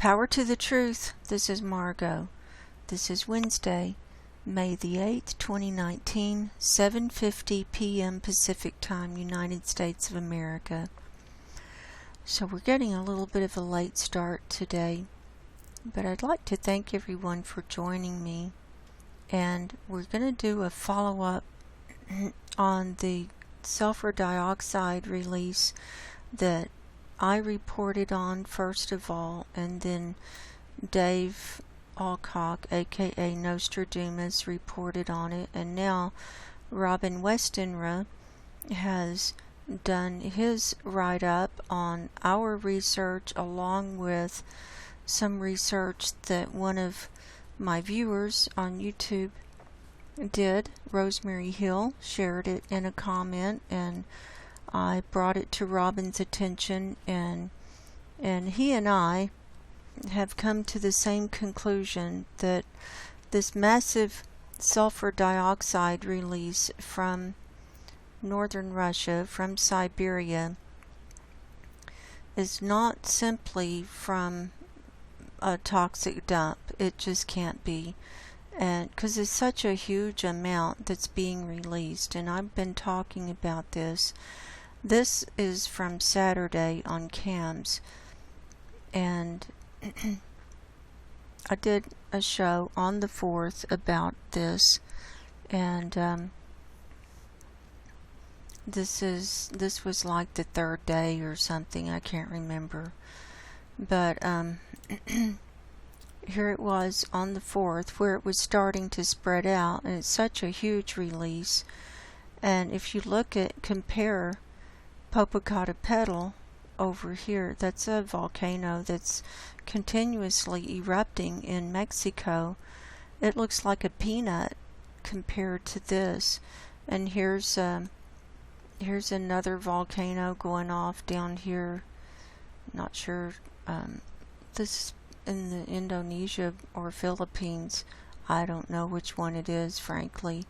Power to the truth. This is Margo. This is Wednesday, May the 8th, 2019, 7:50 p.m. Pacific Time, United States of America. So we're getting a little bit of a late start today, but I'd like to thank everyone for joining me. And we're going to do a follow-up on the sulfur dioxide release that I reported on first of all, and then Dave Alcock, aka Nostradamus, reported on it, and now Robin Westenra has done his write-up on our research, along with some research that one of my viewers on YouTube did. Rosemary Hill shared it in a comment, and I brought it to Robin's attention, and he and I have come to the same conclusion that this massive sulfur dioxide release from northern Russia, from Siberia, is not simply from a toxic dump. It just can't be, and because it's such a huge amount that's being released, and I've been talking about this. This is from Saturday on Cams, and I did a show on the 4th about this, and this was like the third day or something, I can't remember, but here it was on the 4th where it was starting to spread out, and it's such a huge release. And if you compare Popocatépetl over here, that's a volcano that's continuously erupting in Mexico. It looks like a peanut compared to this. And here's another volcano going off down here. Not sure, this is in the Indonesia or Philippines. I don't know which one it is, frankly,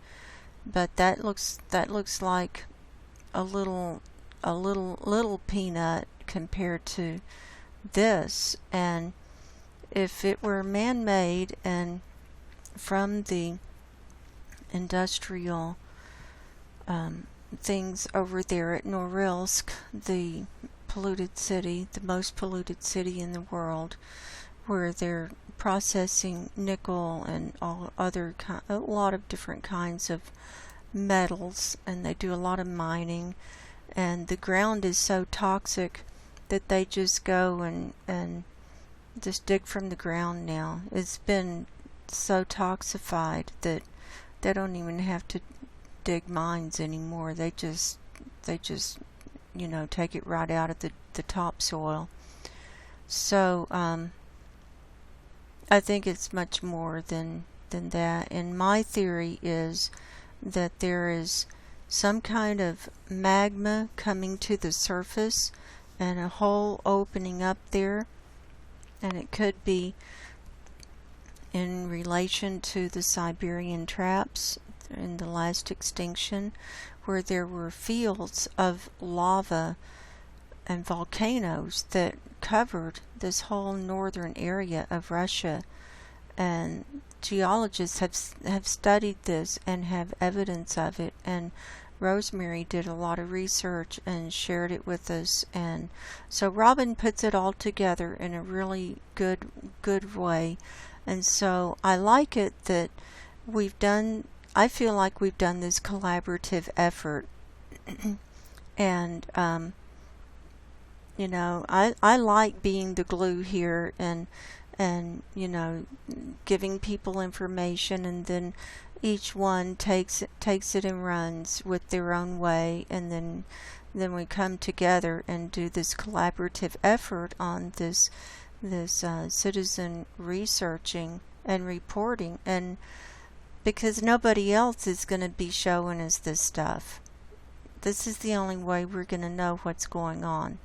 but that looks like a little peanut compared to this. And if it were man-made and from the industrial things over there at Norilsk, the polluted city, the most polluted city in the world, where they're processing nickel and a lot of different kinds of metals, and they do a lot of mining, and the ground is so toxic that they just go and just dig from the ground now. It's been so toxified that they don't even have to dig mines anymore. They just take it right out of the topsoil. So I think it's much more than that, and my theory is that there is some kind of magma coming to the surface and a hole opening up there, and it could be in relation to the Siberian Traps in the last extinction, where there were fields of lava and volcanoes that covered this whole northern area of Russia, and geologists have studied this and have evidence of it, and Rosemary did a lot of research and shared it with us, and so Robin puts it all together in a really good way. And so I like it that I feel like we've done this collaborative effort. And I like being the glue here, and giving people information, and then each one takes it and runs with their own way, and then we come together and do this collaborative effort on this citizen researching and reporting, and because nobody else is going to be showing us this stuff. This is the only way we're going to know what's going on.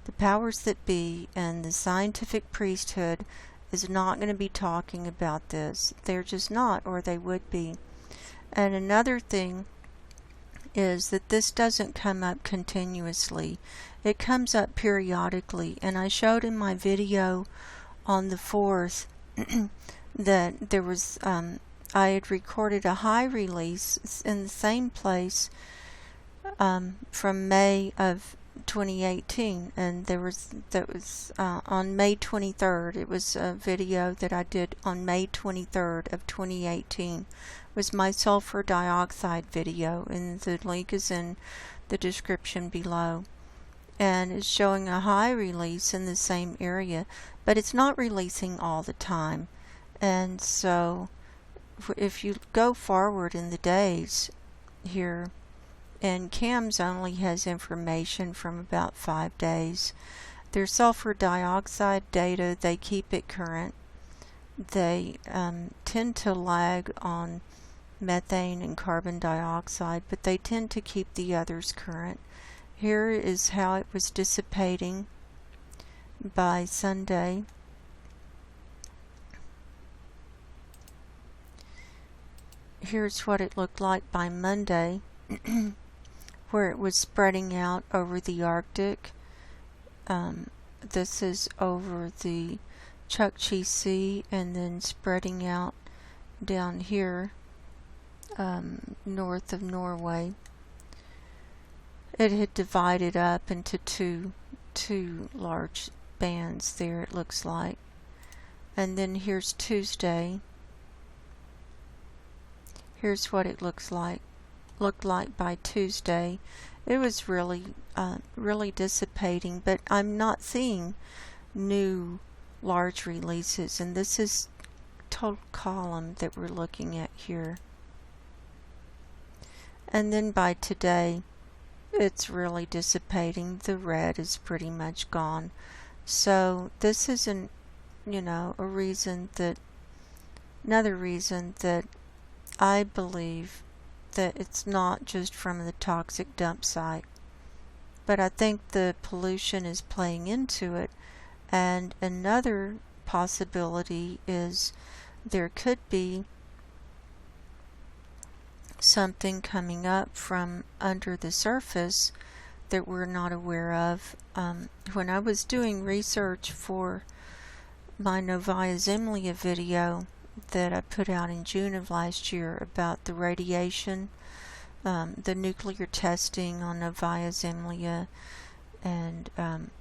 The powers that be and the scientific priesthood is not going to be talking about this. They're just not, or they would be. And another thing is that this doesn't come up continuously. It comes up periodically, and I showed in my video on the 4th that there was I had recorded a high release in the same place from May of 2018, and that was on May 23rd. It was a video that I did on May 23rd of 2018. It was my sulfur dioxide video, and the link is in the description below. And it's showing a high release in the same area, but it's not releasing all the time. And so if you go forward in the days here, and CAMS only has information from about 5 days. Their sulfur dioxide data, they keep it current. They tend to lag on methane and carbon dioxide, but they tend to keep the others current. Here is how it was dissipating by Sunday. Here's what it looked like by Monday, where it was spreading out over the Arctic. This is over the Chukchi Sea, and then spreading out down here north of Norway. It had divided up into two large bands there, it looks like. And then here's Tuesday. Here's what it looked like by Tuesday. It was really dissipating, but I'm not seeing new large releases, and this is total column that we're looking at here. And then by today, it's really dissipating. The red is pretty much gone. So this is another reason that I believe that it's not just from the toxic dump site, but I think the pollution is playing into it. And another possibility is there could be something coming up from under the surface that we're not aware of. When I was doing research for my Novaya Zemlya video that I put out in June of last year about the radiation, the nuclear testing on Novaya Zemlya, and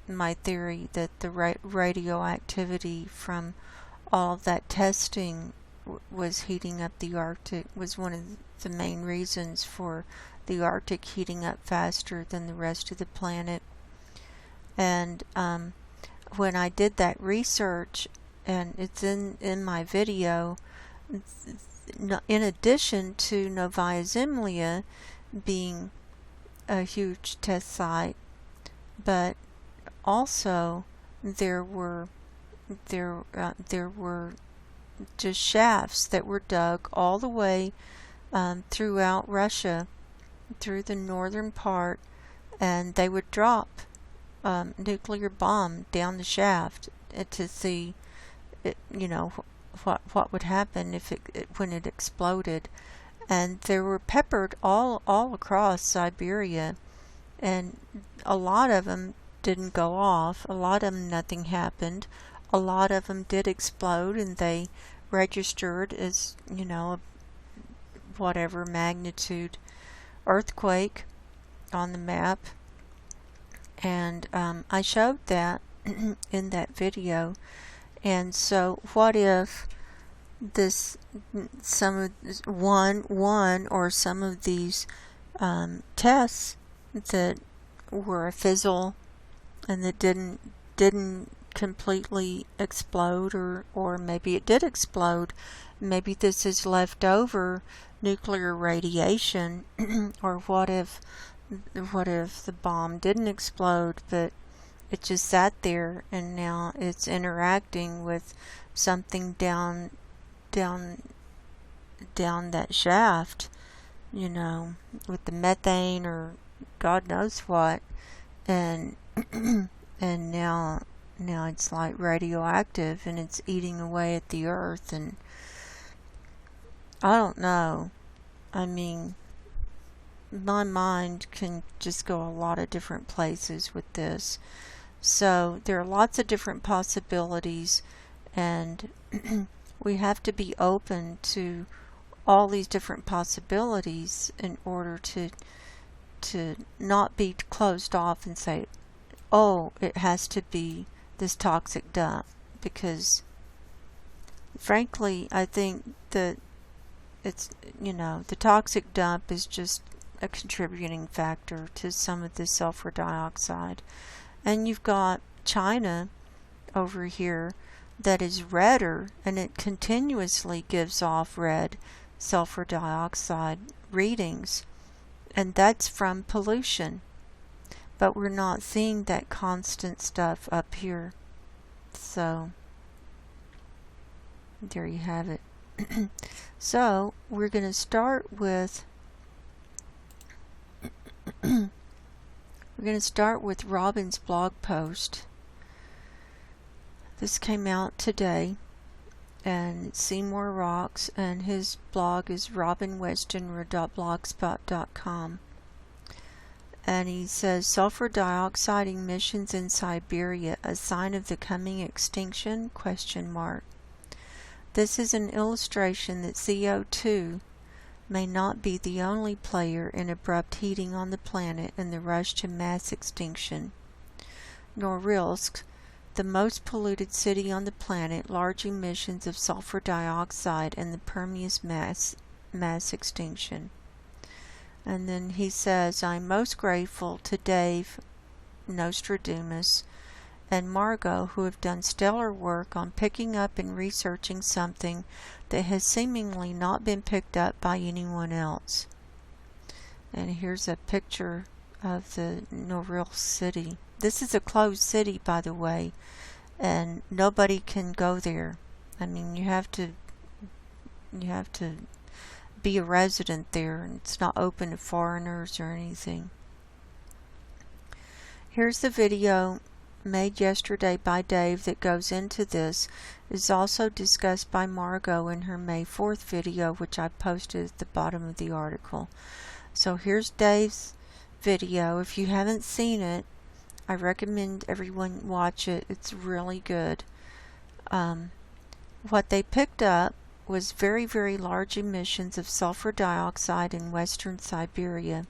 my theory that the radioactivity from all of that testing was heating up the Arctic, was one of the main reasons for the Arctic heating up faster than the rest of the planet. And when I did that research, and it's in my video, in addition to Novaya Zemlya being a huge test site, but also there were just shafts that were dug all the way throughout Russia, through the northern part, and they would drop nuclear bomb down the shaft to see what would happen if when it exploded. And they were peppered all across Siberia, and a lot of them didn't go off. A lot of them, nothing happened. A lot of them did explode, and they registered as whatever magnitude earthquake on the map. And I showed that in that video. And so what if one or some of these tests that were a fizzle and that didn't completely explode, or maybe it did explode, maybe this is leftover nuclear radiation, or what if the bomb didn't explode but it just sat there and now it's interacting with something down that shaft, with the methane or God knows what, and now it's like radioactive and it's eating away at the earth. And I don't know. I mean, my mind can just go a lot of different places with this. So there are lots of different possibilities, and we have to be open to all these different possibilities in order to not be closed off and say, oh, it has to be this toxic dump, because frankly I think that it's, the toxic dump is just a contributing factor to some of this sulfur dioxide. And you've got China over here that is redder, and it continuously gives off red sulfur dioxide readings, and that's from pollution. But we're not seeing that constant stuff up here. So there you have it. So we're going to start with Robin's blog post. This came out today, and it's Seymour Rocks, and his blog is robinwestenra.blogspot.com. And he says, sulfur dioxide emissions in Siberia, a sign of the coming extinction? ? This is an illustration that CO2 may not be the only player in abrupt heating on the planet and the rush to mass extinction. Norilsk, the most polluted city on the planet, large emissions of sulfur dioxide and the Permian's mass extinction. And then he says, I'm most grateful to Dave Nostradamus and Margo, who have done stellar work on picking up and researching something that has seemingly not been picked up by anyone else. And here's a picture of the Norilsk city. This is a closed city, by the way, and nobody can go there. I mean, you have to be a resident there, and it's not open to foreigners or anything. Here's the video made yesterday by Dave that goes into this. Is also discussed by Margo in her May 4th video, which I posted at the bottom of the article. So here's Dave's video. If you haven't seen it, I recommend everyone watch it. It's really good. What they picked up was very, very large emissions of sulfur dioxide in western Siberia.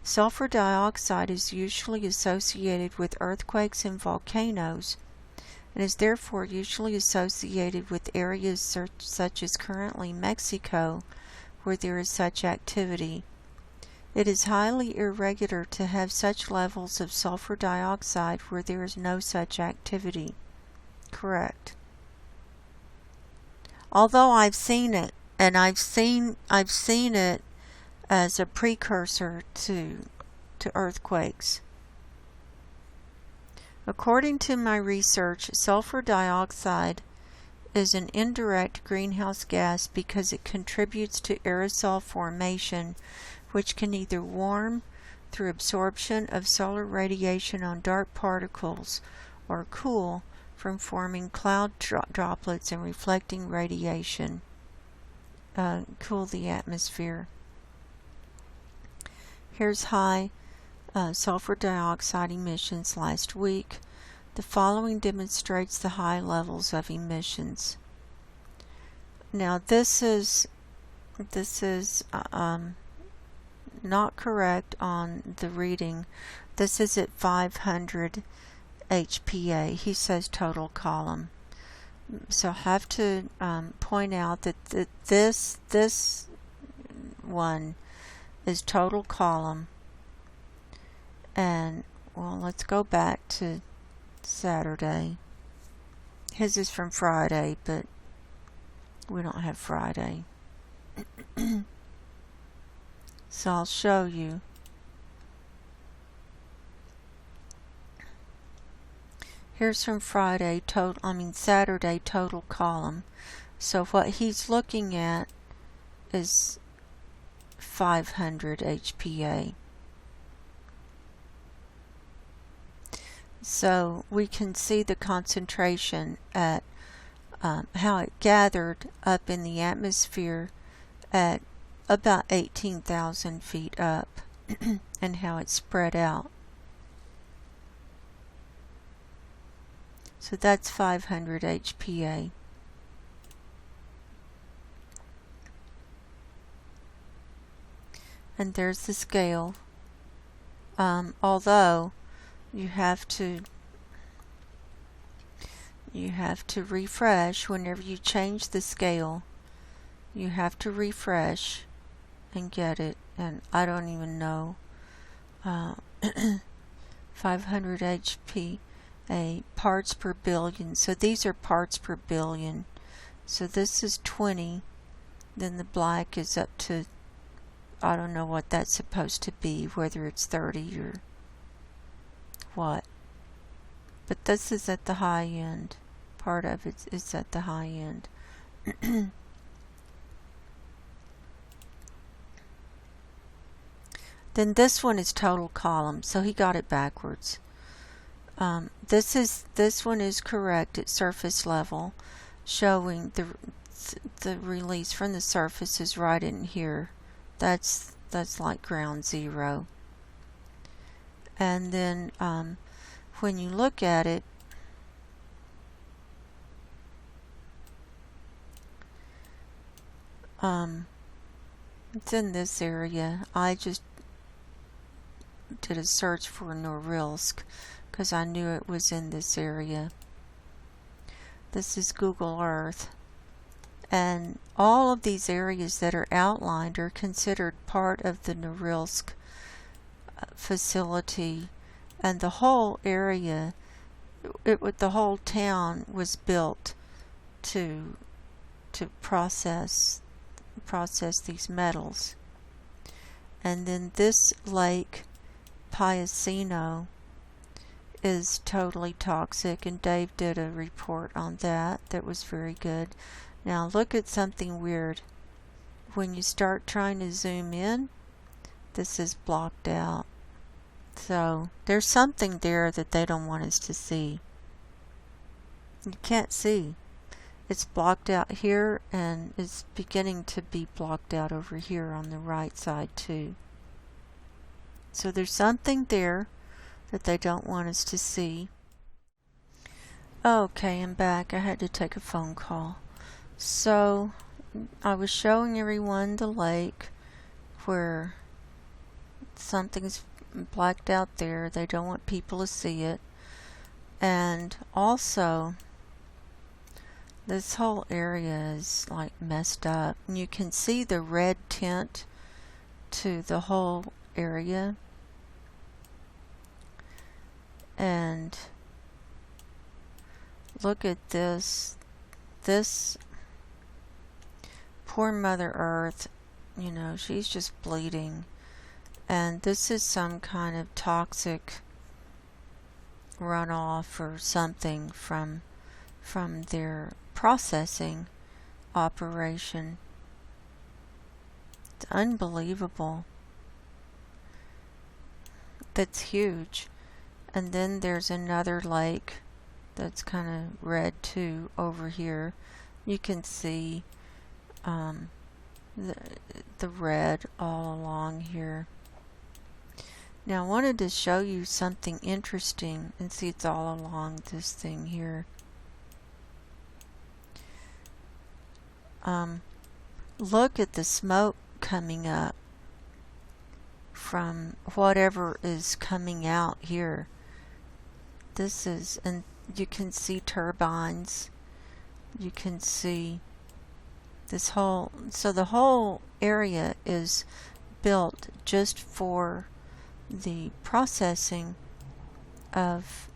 Sulfur dioxide is usually associated with earthquakes and volcanoes, and is therefore usually associated with areas such as currently Mexico, where there is such activity. It is highly irregular to have such levels of sulfur dioxide where there is no such activity. Correct. Although I've seen it, and I've seen it as a precursor to earthquakes. According to my research, sulfur dioxide is an indirect greenhouse gas because it contributes to aerosol formation, which can either warm through absorption of solar radiation on dark particles or cool from forming cloud droplets and reflecting radiation. Cool the atmosphere. Here's high sulfur dioxide emissions last week. The following demonstrates the high levels of emissions. Now this is not correct on the reading. This is at 500 HPA. He says total column. So I have to point out that this one is total column. And well, let's go back to Saturday. His is from Friday, but we don't have Friday. So I'll show you. Here's from Saturday total column. So what he's looking at is 500 HPA. So we can see the concentration at how it gathered up in the atmosphere at about 18,000 feet up and how it spread out. So that's 500 HPA. And there's the scale. Although you have to refresh whenever you change the scale. You have to refresh and get it. And I don't even know. 500 HPA parts per billion. So these are parts per billion. So this is 20. Then the black is up to, I don't know what that's supposed to be, whether it's 30 or what. But this is at the high end. Part of it is at the high end. Then this one is total column, so he got it backwards. This one is correct at surface level, showing the release from the surface is right in here. That's like ground zero. And then when you look at it, it's in this area. I just did a search for Norilsk because I knew it was in this area. This is Google Earth. And all of these areas that are outlined are considered part of the Norilsk facility. And the whole area, the whole town was built to process these metals. And then this lake, Piacino, is totally toxic, and Dave did a report on that was very good. Now look at something weird. When you start trying to zoom in, this is blocked out. So there's something there that they don't want us to see. You can't see. It's blocked out here, and it's beginning to be blocked out over here on the right side too. So there's something there that they don't want us to see. Okay, I'm back. I had to take a phone call. So I was showing everyone the lake where something's blacked out there. They don't want people to see it. And also, this whole area is like messed up. And you can see the red tint to the whole area. And look at this. This poor Mother Earth, you know, she's just bleeding. And this is some kind of toxic runoff or something from their processing operation. It's unbelievable. That's huge. And then there's another lake that's kind of red too over here. You can see the red all along here. Now I wanted to show you something interesting, and see, it's all along this thing here. Look at the smoke coming up from whatever is coming out here. This is, and you can see turbines. You can see this whole, so the whole area is built just for the processing of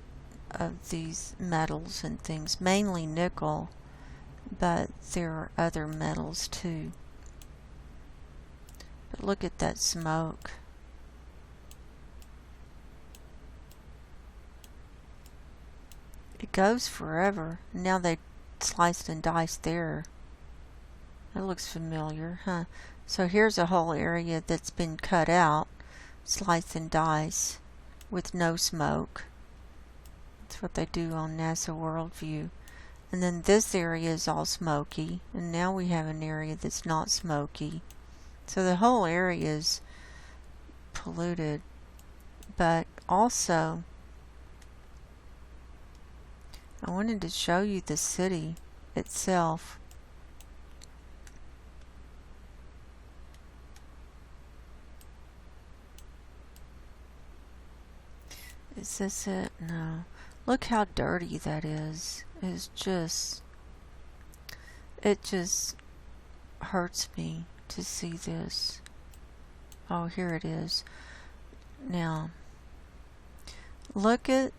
these metals and things, mainly nickel, but there are other metals too. But look at that smoke. It goes forever. Now they sliced and diced there. That looks familiar, huh? So here's a whole area that's been cut out, slice and dice, with no smoke. That's what they do on NASA Worldview. And then this area is all smoky, and now we have an area that's not smoky. So the whole area is polluted. But also, I wanted to show you the city itself. Is this it? No. Look how dirty that is. It just hurts me to see this. Oh, here it is. Now, look at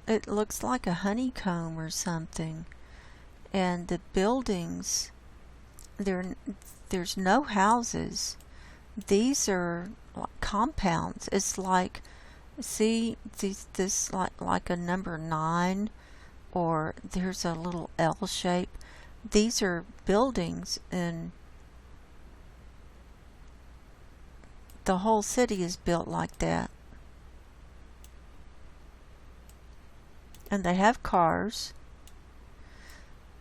it. Looks like a honeycomb or something. And the buildings, there's no houses. These are like compounds. It's like, see this like a number 9, or there's a little L shape. These are buildings, and the whole city is built like that. And they have cars.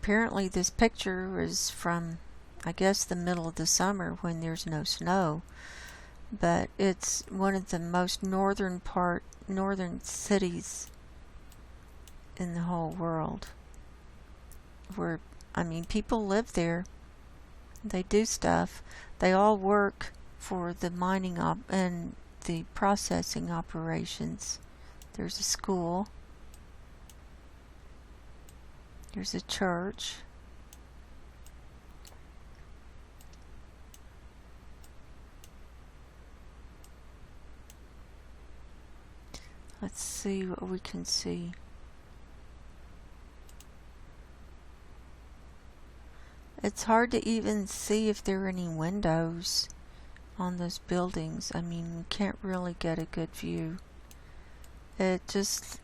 Apparently this picture is from, I guess, the middle of the summer when there's no snow. But it's one of the most northern cities in the whole world. Where, I mean, people live there. They do stuff. They all work for the mining and the processing operations. There's a school. There's a church. Let's see what we can see. It's hard to even see if there are any windows on those buildings. I mean, we can't really get a good view. It just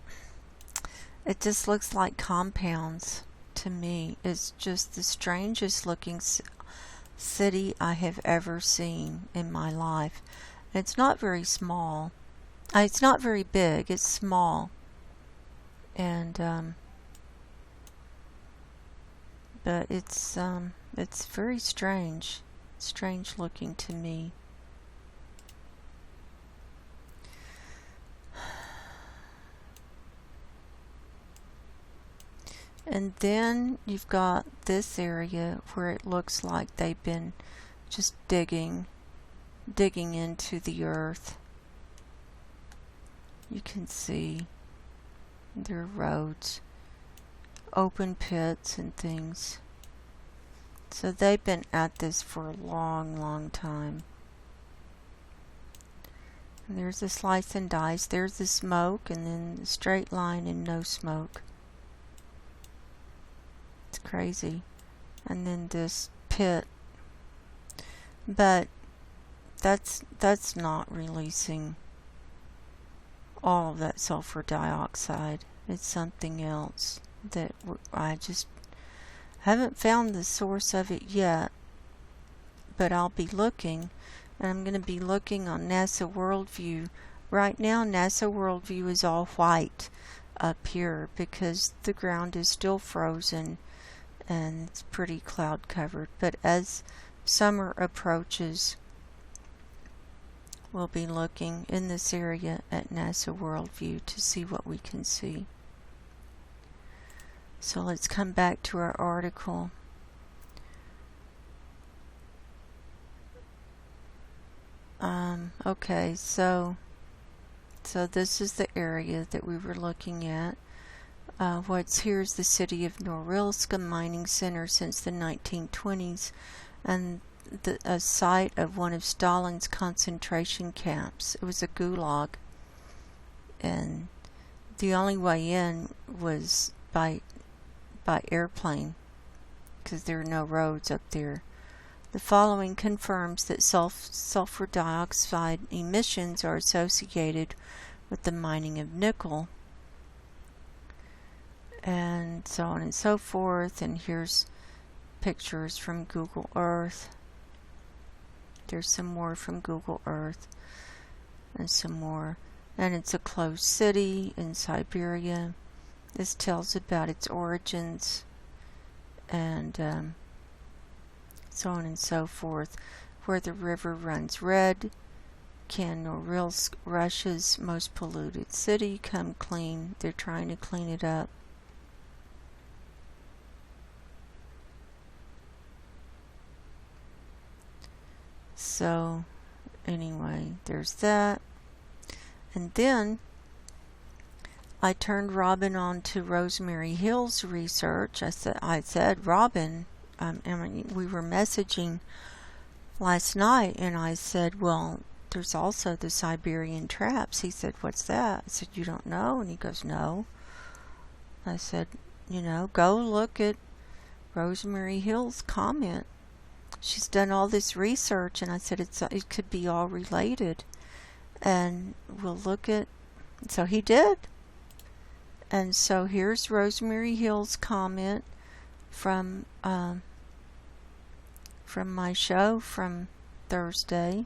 looks like compounds to me. It's just the strangest looking city I have ever seen in my life. It's not very small. It's not very big. It's small. And but it's very strange looking to me. And then you've got this area where it looks like they've been just digging into the earth. You can see there are roads, open pits and things. So they've been at this for a long time. And there's the slice and dice. There's the smoke, and then the straight line and no smoke. It's crazy. And then this pit. But that's not releasing all of that sulfur dioxide. It's something else that I just haven't found the source of it yet, but I'll be looking, and I'm going to be looking on NASA Worldview. Right now, NASA Worldview is all white up here because the ground is still frozen and it's pretty cloud covered. But as summer approaches, we'll be looking in this area at NASA Worldview to see what we can see. So let's come back to our article. Okay, so this is the area that we were looking at. What's here is the city of Norilsk, a mining center since the 1920s, and a site of one of Stalin's concentration camps. It was a gulag, and the only way in was by airplane because there are no roads up there. The following confirms that sulfur dioxide emissions are associated with the mining of nickel, and so on and so forth. And here's pictures from Google Earth. There's some more from Google Earth and some more. And it's a closed city in Siberia. This tells about its origins and so on and so forth. Where the river runs red, can Norilsk, Russia's most polluted city, come clean? They're trying to clean it up. So anyway, there's that. And then I turned Robin on to Rosemary Hill's research. I said, Robin, we were messaging last night, and I said, well, there's also the Siberian Traps. He said, what's that? I said, you don't know? And he goes, no. I said, go look at Rosemary Hill's comment. She's done all this research, and I said it could be all related. And we'll look at... So he did. And so here's Rosemary Hill's comment from my show from Saturday,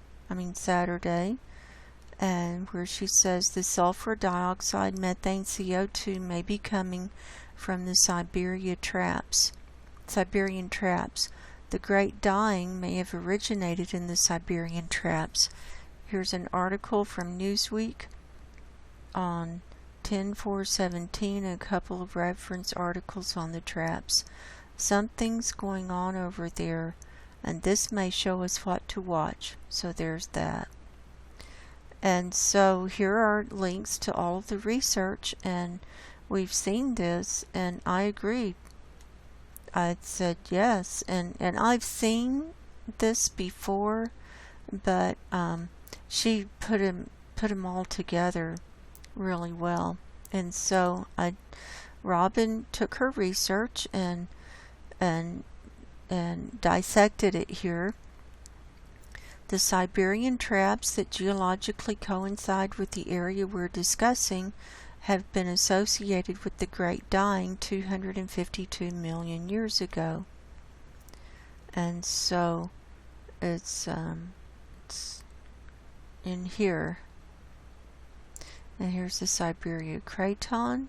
and where she says the sulfur dioxide, methane, CO2 may be coming from the Siberian Traps. The Great Dying may have originated in the Siberian Traps. Here's an article from Newsweek on 10/4/17, a couple of reference articles on the traps. Something's going on over there, and this may show us what to watch. So there's that. And so here are links to all of the research, and we've seen this, and I agreed. I said yes, and I've seen this before, but she put them all together really well. And so Robin took her research and dissected it here. The Siberian Traps that geologically coincide with the area we're discussing have been associated with the Great Dying 252 million years ago. And so it's in here. And here's the Siberia Craton.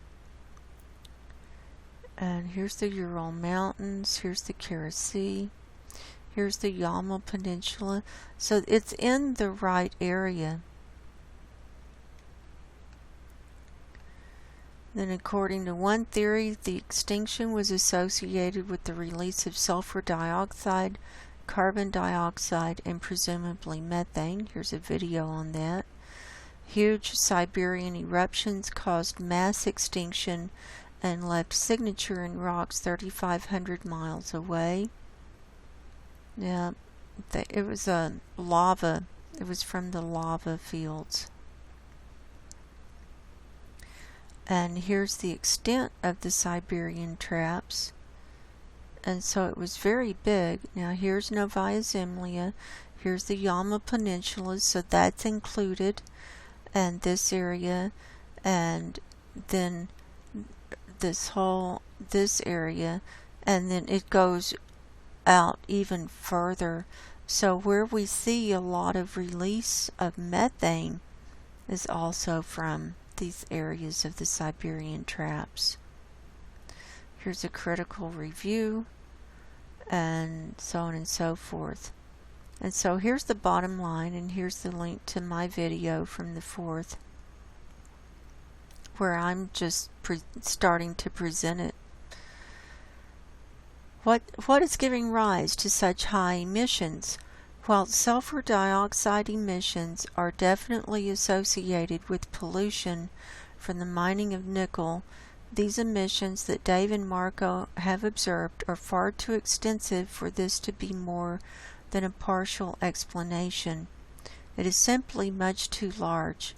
And here's the Ural Mountains. Here's the Kara Sea. Here's the Yamal Peninsula. So it's in the right area. Then, according to one theory, the extinction was associated with the release of sulfur dioxide, carbon dioxide, and presumably methane. Here's a video on that. Huge Siberian eruptions caused mass extinction and left signature in rocks 3,500 miles away. Yeah, it was lava. It was from the lava fields. And here's the extent of the Siberian Traps. And so it was very big. Now here's Novaya Zemlya. Here's the Yamal Peninsula, so that's included. And this area. And then this area. And then it goes out even further. So where we see a lot of release of methane is also from these areas of the Siberian Traps. Here's a critical review, and so on and so forth. And so here's the bottom line, and here's the link to my video from the 4th, where I'm just starting to present it. What is giving rise to such high emissions? While sulfur dioxide emissions are definitely associated with pollution from the mining of nickel, these emissions that Dave and Margo have observed are far too extensive for this to be more than a partial explanation. It is simply much too large.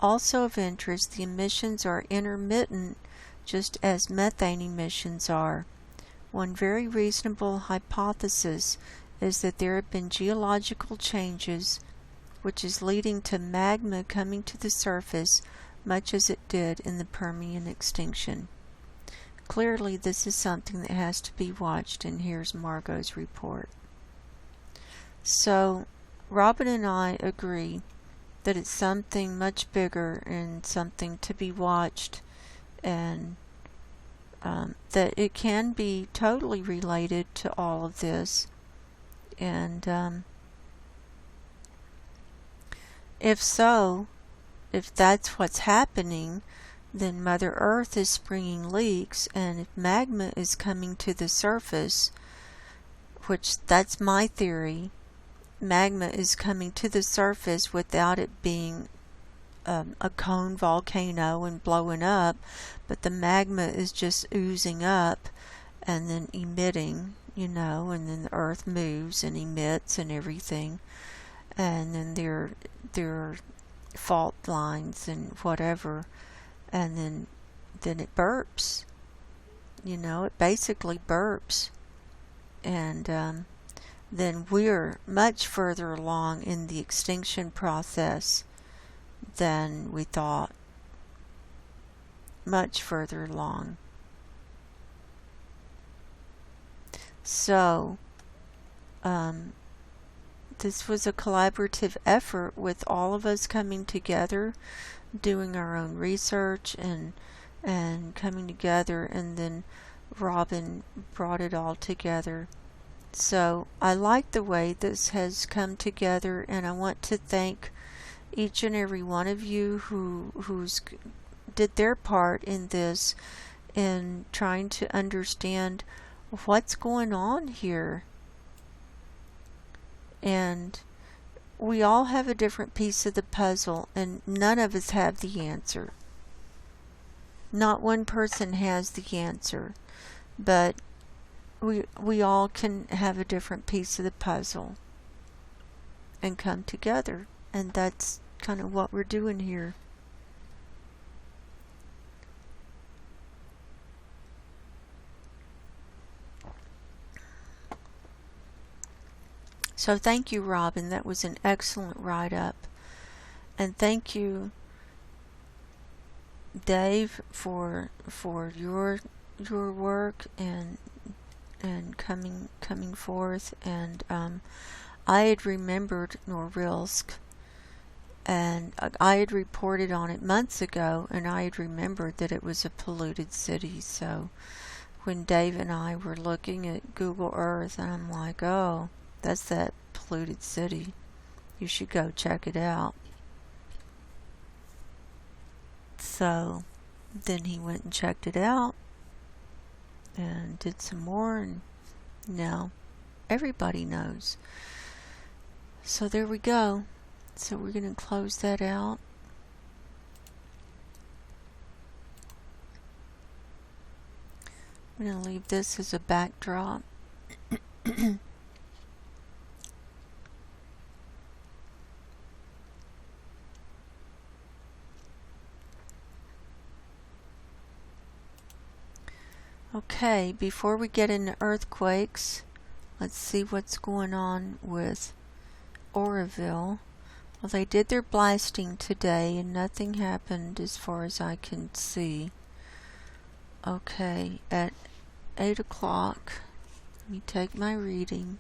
Also of interest, the emissions are intermittent, just as methane emissions are. One very reasonable hypothesis is that there have been geological changes which is leading to magma coming to the surface much as it did in the Permian extinction. Clearly this is something that has to be watched, and here's Margo's report. So Robin and I agree that it's something much bigger and something to be watched, and that it can be totally related to all of this. And if so, if that's what's happening, then Mother Earth is springing leaks, and if magma is coming to the surface, which that's my theory, magma is coming to the surface without it being a cone volcano and blowing up, but the magma is just oozing up and then emitting, and then the earth moves and emits and everything, and then there are fault lines and whatever, and then it burps, it basically burps, and then we're much further along in the extinction process than we thought. Much further along. So, this was a collaborative effort with all of us coming together, doing our own research and coming together, and then Robin brought it all together. So I like the way this has come together, and I want to thank each and every one of you who's did their part in this, in trying to understand what's going on here. And we all have a different piece of the puzzle, and none of us have the answer. Not one person has the answer, but we all can have a different piece of the puzzle and come together, and that's kind of what we're doing here. So thank you, Robin. That was an excellent write-up. And thank you, Dave, for your work and coming forth. And I had remembered Norilsk, and I had reported on it months ago, and I had remembered that it was a polluted city. So when Dave and I were looking at Google Earth, and I'm like, oh, that's that polluted city. You should go check it out. So then he went and checked it out and did some more, and now everybody knows. So there we go. So we're going to close that out. I'm going to leave this as a backdrop. Okay, before we get into earthquakes, let's see what's going on with Oroville. Well, they did their blasting today and nothing happened as far as I can see. Okay, at 8 o'clock, let me take my reading.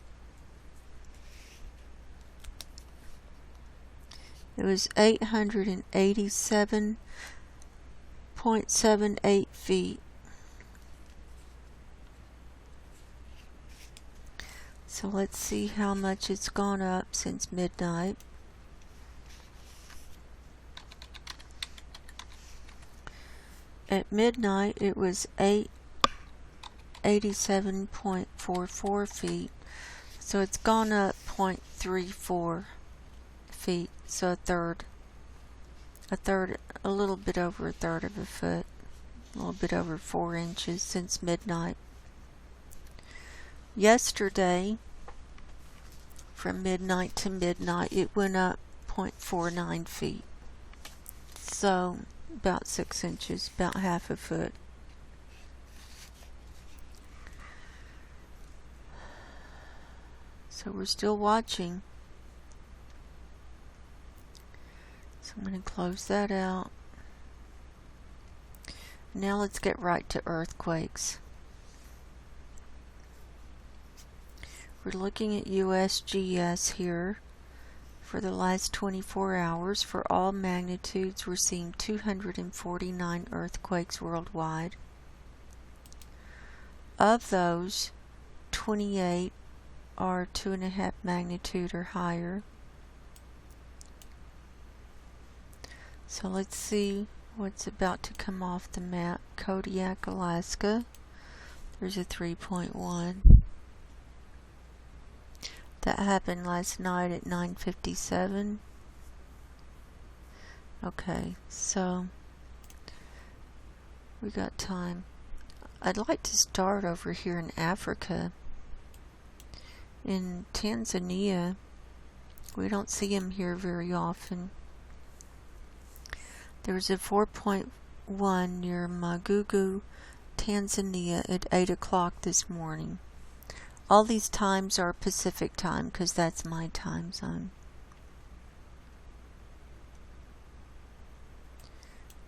It was 887.78 feet. So let's see how much it's gone up since midnight. At midnight it was 887.44 feet. So it's gone up 0.34 feet. So a little bit over a third of a foot. A little bit over 4 inches since midnight. Yesterday, from midnight to midnight, it went up 0.49 feet. So, about 6 inches, about half a foot. So we're still watching. So I'm going to close that out. Now let's get right to earthquakes. We're looking at USGS here for the last 24 hours. For all magnitudes, we're seeing 249 earthquakes worldwide. Of those, 28 are 2.5 magnitude or higher. So let's see what's about to come off the map. Kodiak, Alaska. There's a 3.1. That happened last night at 9:57. Okay, so we got time. I'd like to start over here in Africa. In Tanzania, we don't see him here very often. There was a 4.1 near Magugu, Tanzania at 8 o'clock this morning. All these times are Pacific time because that's my time zone.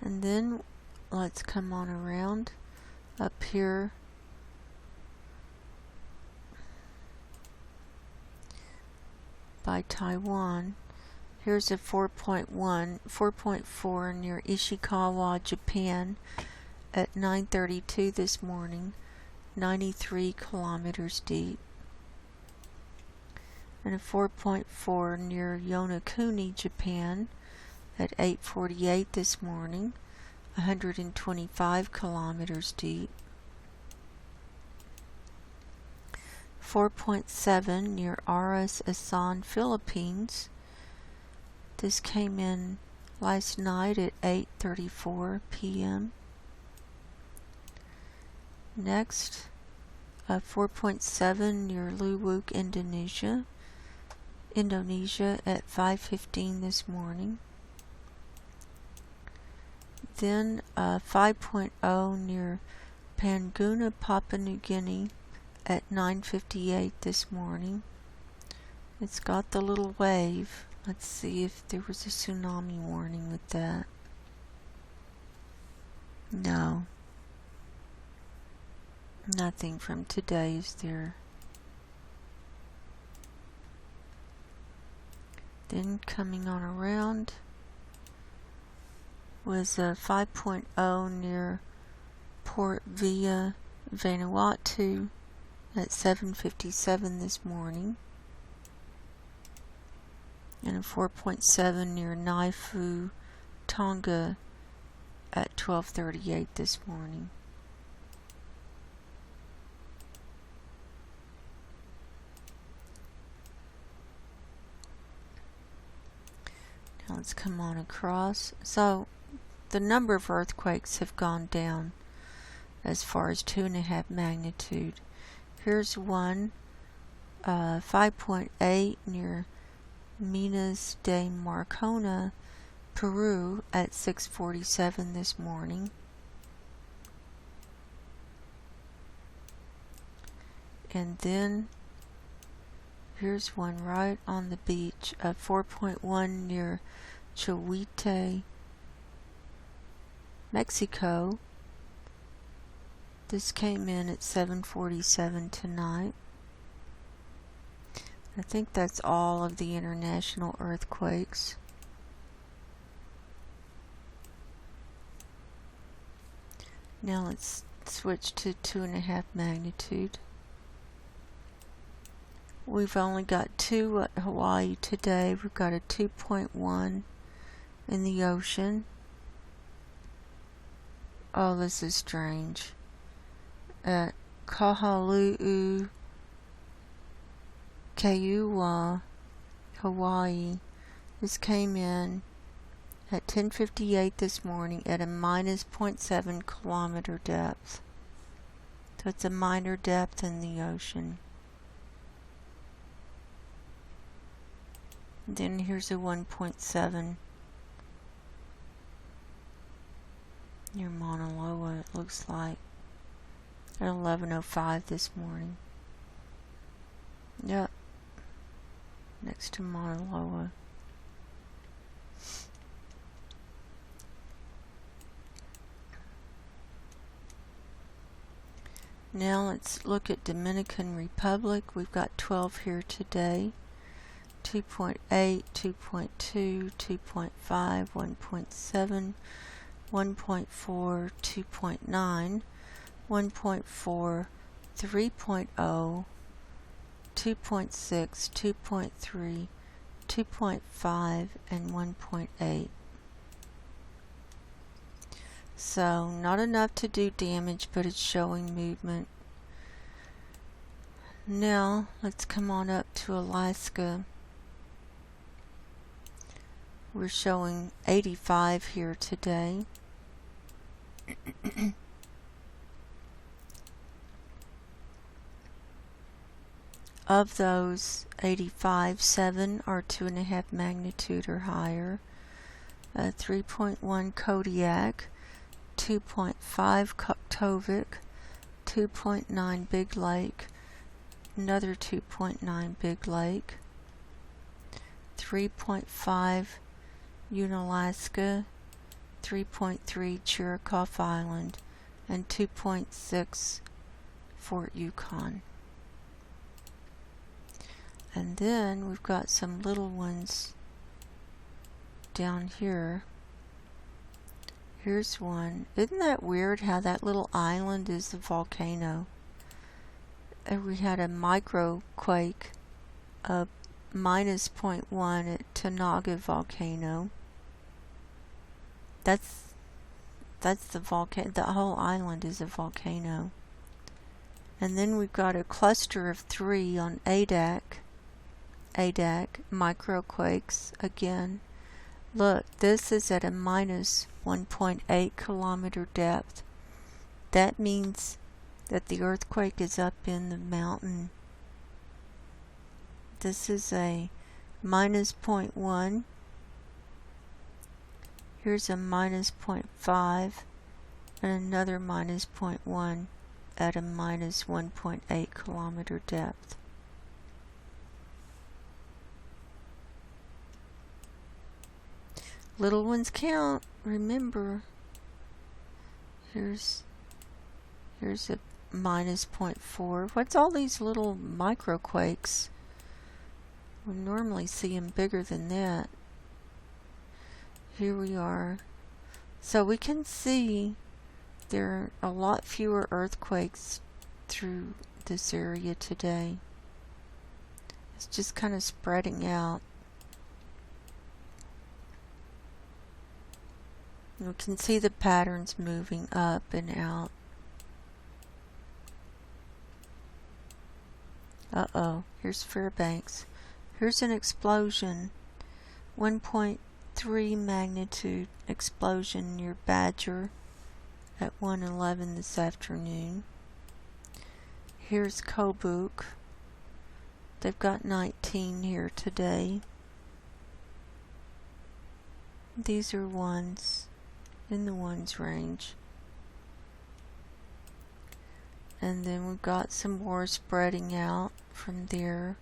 And then let's come on around up here by Taiwan. Here's a 4.4 near Ishikawa, Japan at 9:32 this morning, 93 kilometers deep. And a 4.4 near Yonaguni, Japan at 8:48 this morning, 125 kilometers deep. 4.7 near Aras, Asan, Philippines. This came in last night at 8:34 p.m. Next, 4.7 near Luwuk, Indonesia at 5:15 this morning. Then 5.0 near Panguna, Papua New Guinea at 9:58 this morning. It's got the little wave. Let's see if there was a tsunami warning with that. No. Nothing from today is there. Then coming on around was a 5.0 near Port Vila, Vanuatu at 7:57 this morning. And a 4.7 near Naifu, Tonga at 12:38 this morning. Now let's come on across. So the number of earthquakes have gone down as far as 2.5 magnitude. Here's one, 5.8 near Minas de Marcona, Peru at 6:47 this morning. And then here's one right on the beach, 4.1 near Chihuite, Mexico. This came in at 7:47 tonight. I think that's all of the international earthquakes. Now let's switch to 2.5 magnitude. We've only got 2 at Hawaii today. We've got a 2.1 in the ocean. Oh, this is strange. At Kahaluu, Kaiua, Hawaii. This came in at 10:58 this morning at a minus 0.7 kilometer depth. So it's a minor depth in the ocean. Then here's a 1.7 near Mauna Loa, it looks like, at 11:05 this morning. Yep, next to Mauna Loa. Now let's look at Dominican Republic. We've got 12 here today. 2.8, 2.2, 2.5, 1.7, 1.4, 2.9, 1.4, 3.0, 2.6, 2.3, 2.5, and 1.8. So not enough to do damage, but it's showing movement. Now let's come on up to Alaska. We're showing 85 here today. Of those 85, 7 are 2.5 magnitude or higher. 3.1 Kodiak, 2.5 Koktovik, 2.9 Big Lake, another 2.9 Big Lake, 3.5 Unalaska, 3.3 Chiricahua Island, and 2.6 Fort Yukon. And then we've got some little ones down here. Here's one. Isn't that weird how that little island is a volcano? And we had a microquake of -0.1 at Tanaga volcano. That's the volcano. The whole island is a volcano. And then we've got a cluster of 3 on Adak microquakes again. Look, this is at a -1.8 kilometer depth. That means that the earthquake is up in the mountain. This is a -0.1. Here's a -0.5 and another -0.1 at a -1.8 kilometer depth. Little ones count, remember. Here's a -0.4. What's all these little microquakes? We normally see them bigger than that. Here we are. So we can see there are a lot fewer earthquakes through this area today. It's just kind of spreading out. We can see the patterns moving up and out. Uh-oh, here's Fairbanks. Here's an explosion. 1.3 magnitude explosion near Badger at 1:11 this afternoon. Here's Kobuk. They've got 19 here today. These are ones in the ones range. And then we've got some more spreading out from there.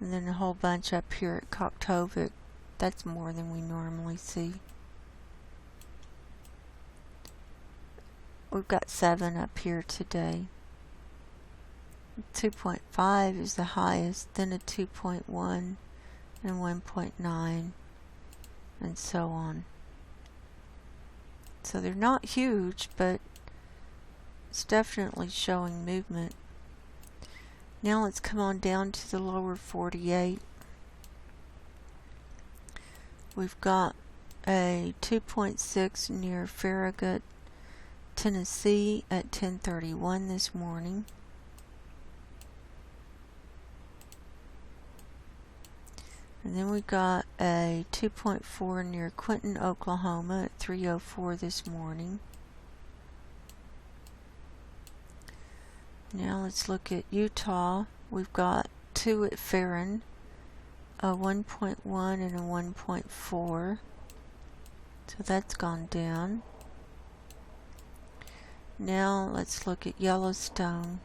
And then a whole bunch up here at Koktovik. That's more than we normally see. We've got 7 up here today. 2.5 is the highest, then a 2.1 and 1.9 and so on. So they're not huge, but it's definitely showing movement. Now let's come on down to the lower 48. We've got a 2.6 near Farragut, Tennessee at 10:31 this morning. And then we got a 2.4 near Quinton, Oklahoma at 3:04 this morning. Now let's look at Utah. We've got 2 at Farron, a 1.1 and a 1.4. So that's gone down. Now let's look at Yellowstone.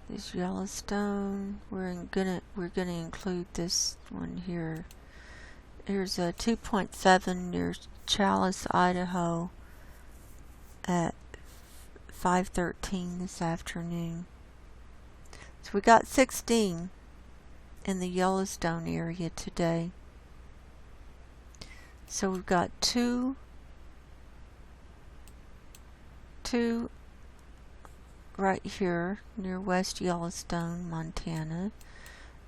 This Yellowstone, we're gonna include this one here. Here's a 2.7 near Challis, Idaho at 5:13 this afternoon. So we got 16 in the Yellowstone area today. So we've got two right here near West Yellowstone, Montana,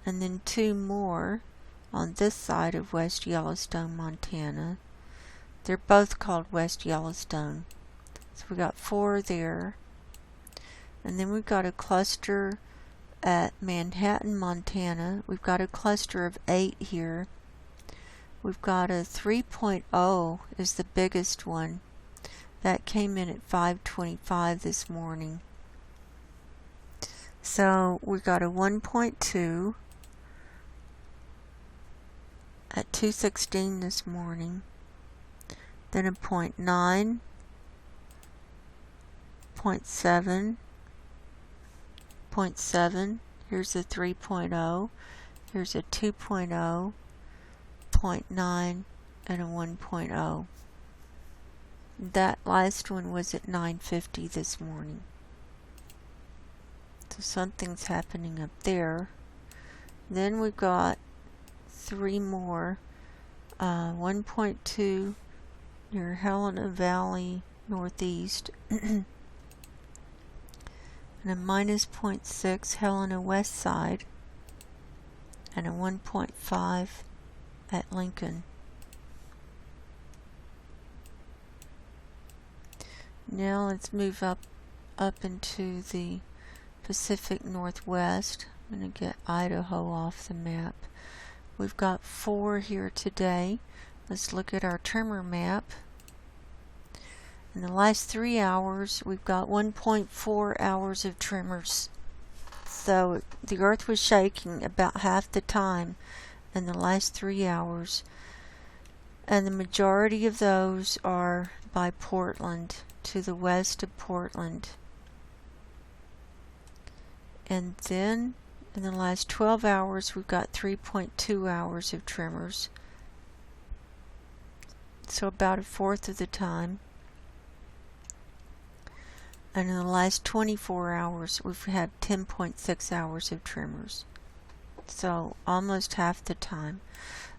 and then 2 more on this side of West Yellowstone, Montana. They're both called West Yellowstone. So we got 4 there. And then we've got a cluster at Manhattan, Montana. We've got a cluster of 8 here. We've got a 3.0 is the biggest one. That came in at 5:25 this morning. So we got a 1.2 at 2:16 this morning. Then a 0.9, 0.7, 0.7. Here's a 3.0. Here's a 2.0, 0.9, and a 1.0. That last one was at 9:50 this morning. So something's happening up there. Then we've got 3 more. 1.2 near Helena Valley Northeast. And a minus 0.6 Helena West Side. And a 1.5 at Lincoln. Now let's move up into the Pacific Northwest. I'm going to get Idaho off the map. We've got 4 here today. Let's look at our tremor map. In the last 3 hours, we've got 1.4 hours of tremors. So the earth was shaking about half the time in the last 3 hours. And the majority of those are by Portland, to the west of Portland. And then in the last 12 hours, we've got 3.2 hours of tremors. So about 1/4 of the time. And in the last 24 hours, we've had 10.6 hours of tremors. So almost half the time.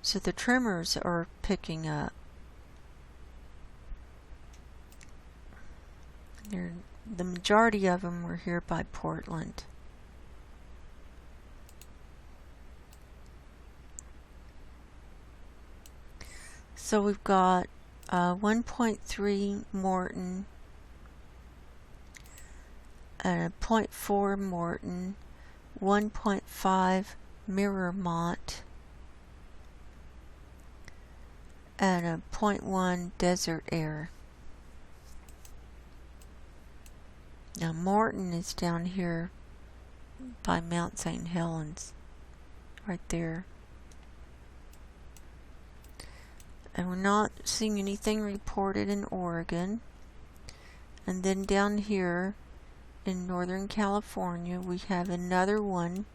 So the tremors are picking up. The majority of them were here by Portland. So we've got 1.3 Morton and a 0.4 Morton, 1.5 Mirrormont, and a 0.1 Desert Air. Now Morton is down here by Mount St. Helens, right there. And we're not seeing anything reported in Oregon. And then down here in Northern California, we have another one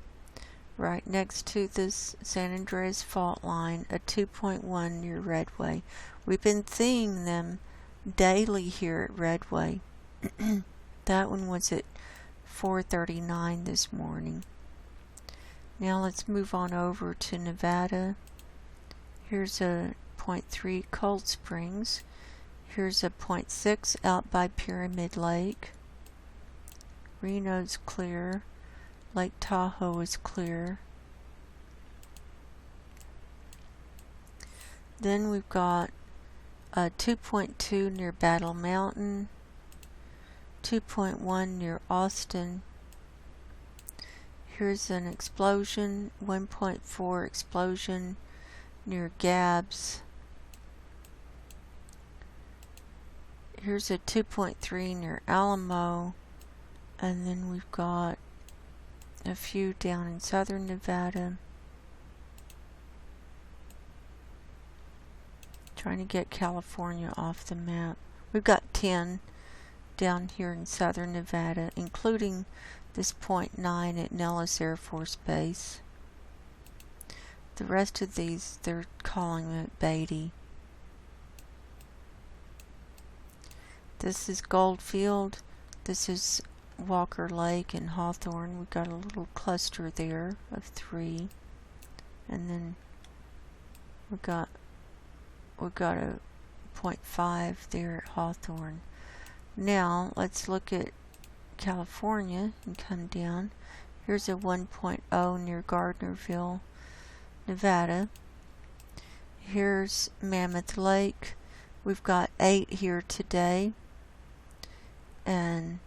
right next to this San Andreas fault line, a 2.1 near Redway. We've been seeing them daily here at Redway. That one was at 4:39 this morning. Now let's move on over to Nevada. Here's a 0.3 Cold Springs. Here's a 0.6 out by Pyramid Lake. Reno's clear. Lake Tahoe is clear. Then we've got a 2.2 near Battle Mountain. 2.1 near Austin. Here's an explosion, 1.4 explosion near Gabbs. Here's a 2.3 near Alamo. And then we've got a few down in southern Nevada. Trying to get California off the map. We've got 10 down here in southern Nevada, including this 0.9 at Nellis Air Force Base. The rest of these, they're calling them at Beatty. This is Goldfield. This is Walker Lake and Hawthorne. We've got a little cluster there of 3. And then we've got a 0.5 there at Hawthorne. Now let's look at California and come down. Here's a 1.0 near Gardnerville, Nevada. Here's Mammoth Lake. We've got 8 here today. And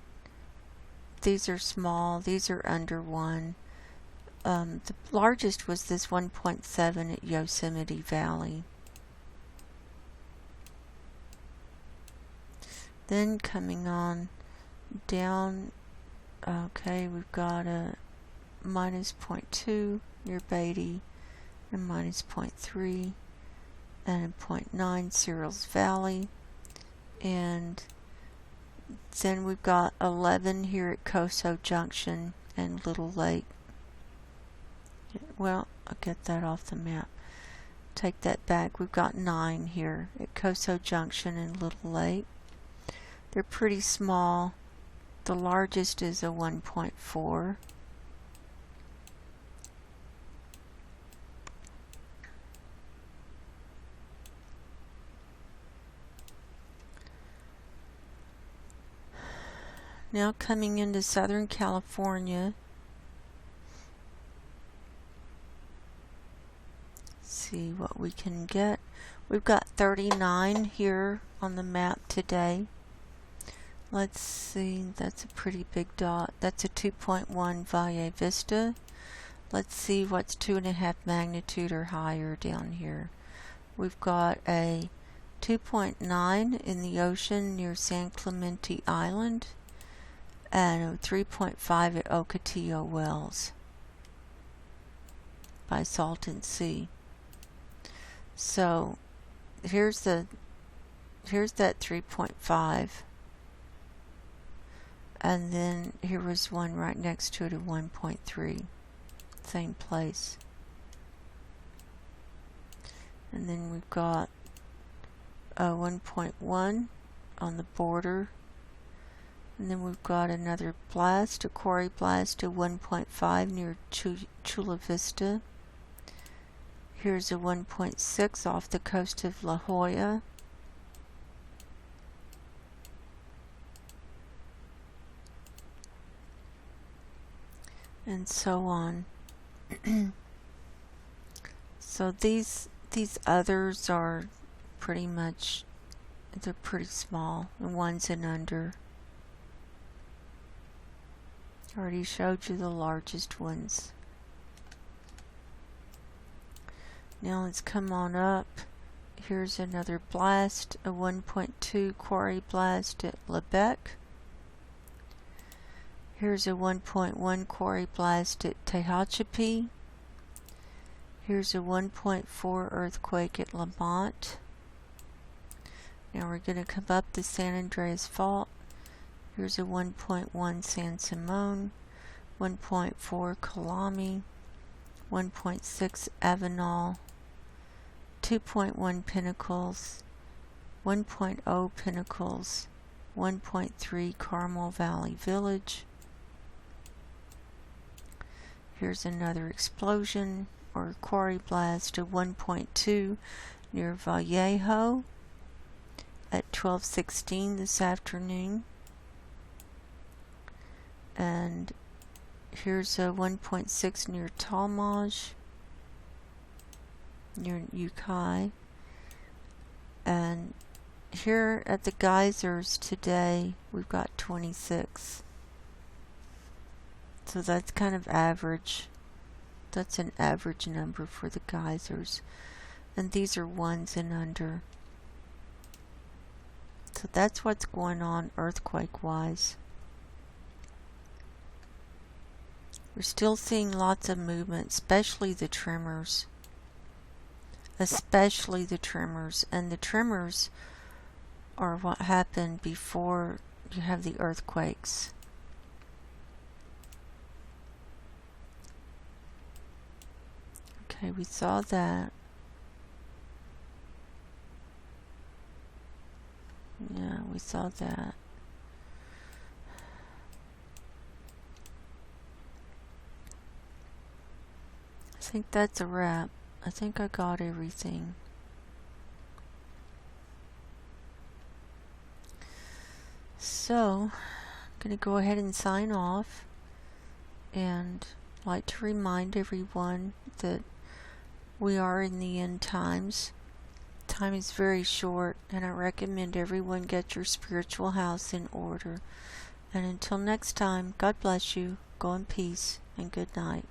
these are small. These are under 1. The largest was this 1.7 at Yosemite Valley. Then coming on down, okay, we've got a minus 0.2 near Beatty, and minus 0.3, and a 0.9 Searles Valley, and then we've got 11 here at Coso Junction and Little Lake. Well, I'll get that off the map. Take that back. We've got 9 here at Coso Junction and Little Lake. They're pretty small. The largest is a 1.4. Now coming into Southern California, see what we can get. We've got 39 here on the map today. Let's see, that's a pretty big dot. That's a 2.1 Valle Vista. Let's see what's 2.5 magnitude or higher down here. We've got a 2.9 in the ocean near San Clemente Island, and a 3.5 at Ocotillo Wells by Salton Sea. So here's that 3.5, and then here was one right next to it at 1.3, same place. And then we've got a 1.1 on the border, and then we've got another blast, a quarry blast, a 1.5 near Chula Vista. Here's a 1.6 off the coast of La Jolla. And so on. So these others are pretty much, they're pretty small, the ones and under. Already showed you the largest ones. Now let's come on up. Here's another blast, a 1.2 quarry blast at Lebec. Here's a 1.1 quarry blast at Tehachapi. Here's a 1.4 earthquake at Lamont. Now we're going to come up the San Andreas Fault. Here's a 1.1 San Simon, 1.4 Kalami, 1.6 Avenal, 2.1 Pinnacles, 1.0 Pinnacles, 1.3 Carmel Valley Village. Here's another explosion or quarry blast of 1.2 near Vallejo at 12:16 this afternoon. And here's a 1.6 near Talmadge, near Ukai. And here at the geysers today, we've got 26. So that's kind of average. That's an average number for the geysers. And these are ones and under. So that's what's going on earthquake-wise. We're still seeing lots of movement, especially the tremors. Especially the tremors. And the tremors are what happened before you have the earthquakes. Okay, we saw that. Yeah, we saw that. I think that's a wrap. I think I got everything. So, I'm going to go ahead and sign off, and I'd like to remind everyone that we are in the end times. Time is very short, and I recommend everyone get your spiritual house in order And until next time, God bless you, go in peace, and good night.